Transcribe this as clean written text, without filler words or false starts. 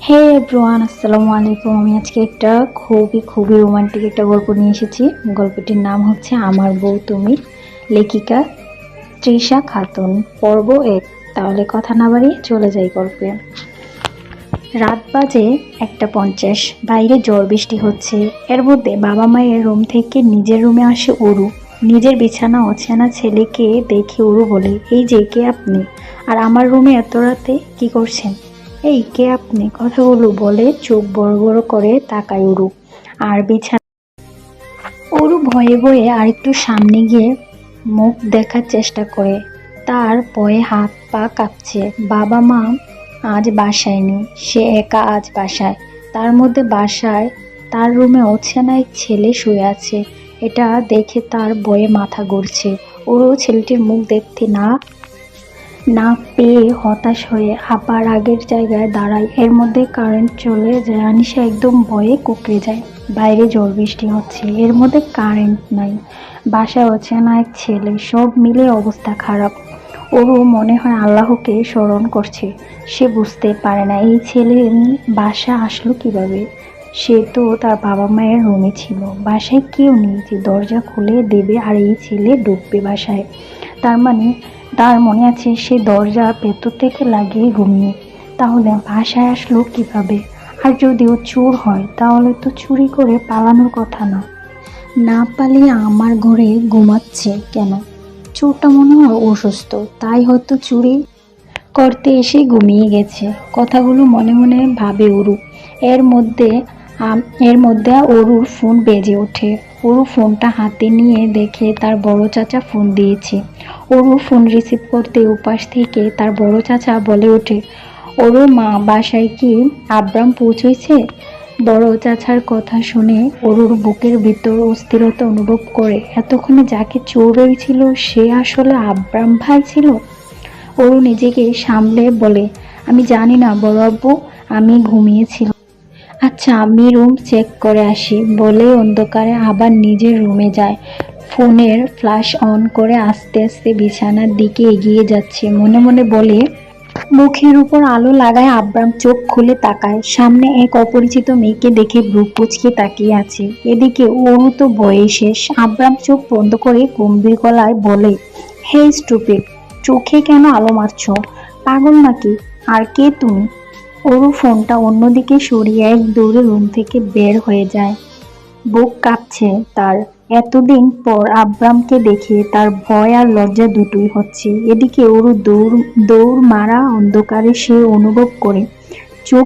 হে everyone, আসসালামু আলাইকুম। আমি আজকে একটা খুবই রোমান্টিক একটা গল্প নিয়ে এসেছি। গল্পটির নাম হচ্ছে আমার বউ তুমি, লেখিকা তৃষা খাতুন, পর্ব 1। তাহলে কথা না বাড়িয়ে চলে যাই গল্পে। রাত বাজে 1:50। বাইরে ঝড় বৃষ্টি হচ্ছে। এর মধ্যে বাবা মায়ের রুম থেকে নিজের রুমে আসে অরু। নিজের বিছানা অচেনা ছেলেকে দেখে অরু বলে, এই যে কে আপনি, আর আমার রুমে এত রাতে কি করছেন? এই কে আপনি, কথাগুলো বলে চোখ বড় বড় করে তাকায় অরু। আর বিছানা অরু ভয়ে ভয়ে আর একটু সামনে গিয়ে মুখ দেখার চেষ্টা করে। তার ভয়ে হাত পা কাঁপছে। বাবা মা আজ বাসায় নেই, সে একা আজ বাসায়। তার মধ্যে বাসায় তার রুমে অচেনা এক ছেলে শুয়ে আছে। এটা দেখে তার ভয়ে মাথা ঘুরছে। ওরও ছেলেটির মুখ দেখতে না না পেয়ে হতাশ হয়ে আবার আগের জায়গায় দাঁড়ায়। এর মধ্যে কারেন্ট চলে যায়। আনিশা একদম ভয়ে কুঁকড়ে যায়। বাইরে ঝড় বৃষ্টি হচ্ছে, এর মধ্যে কারেন্ট নাই, বাসায় অচেনা এক ছেলে, সব মিলে অবস্থা খারাপ। ওরও মনে হয় আল্লাহকে স্মরণ করছে। সে বুঝতে পারে না এই ছেলে বাসা আসলো কিভাবে। সে তো তার বাবা মায়ের রুমে ছিল, বাসায় কেউ নেই যে দরজা খুলে দেবে আর এই ছেলে ঢুকবে বাসায়। তার মানে তার মনে আছে সে দরজা ভেতর থেকে লাগিয়ে ঘুমিয়ে। তাহলে বাসায় আসলো কিভাবে? আর যদিও চোর হয় তাহলে তো চুরি করে পালানোর কথা না। না পালিয়ে আমার ঘরে ঘুমাচ্ছে কেন? চোরটা মনে হয় অসুস্থ, তাই হয়তো চুরি করতে এসে ঘুমিয়ে গেছে। কথাগুলো মনে মনে ভাবে অরু। এর মধ্যে এর মধ্যে অরুর ফোন বেজে ওঠে। অরু ফোনটা হাতে নিয়ে দেখে তার বড় চাচা ফোন দিয়েছে। অরু ফোন রিসিভ করতে উপাস থেকে তার বড় চাচা বলে ওঠে, অরুর মা, বাসায় কি আব্রাম পৌঁছেছে? বড় চাচার কথা শুনে অরুর বুকের ভিতর অস্থিরতা অনুভব করে। এতক্ষণে যাকে চোর হয়েছিল সে আসলে আব্রাম ভাই ছিল। অরু নিজেকে সামলে বলে, আমি জানি না বড় আব্বু, আমি ঘুমিয়েছিলাম। আচ্ছা, আমি রুম চেক করে আসি বলে অন্ধকারে আবার নিজের রুমে যায়। ফোনের ফ্ল্যাশ অন করে আস্তে আস্তে বিছানার দিকে এগিয়ে যাচ্ছে। মনে মনে বলে, মুখের উপর আলো লাগায় আব্রাম চোখ খুলে তাকায়। সামনে এক অপরিচিত মেয়েকে দেখে ভ্রু কুঁচকে তাকিয়ে আছে। এদিকে অরু তো ভয়ে শেষ। আব্রাম চোখ বন্ধ করে গম্ভীর গলায় বলে, হে স্টুপিড, চোখে কেন আলো মারছো? পাগল নাকি? আর কে তুমি? অরু ফোনটা অন্যদিকে সরিয়ে এক দৌড়ে রুম থেকে বের হয়ে যায়। বুক কাঁপছে তার। এতদিন পর আব্রামকে দেখে তার ভয় আর লজ্জা দুটোই হচ্ছে। এদিকে অরু দৌড় দৌড় মারা অন্ধকারে সে অনুভব করে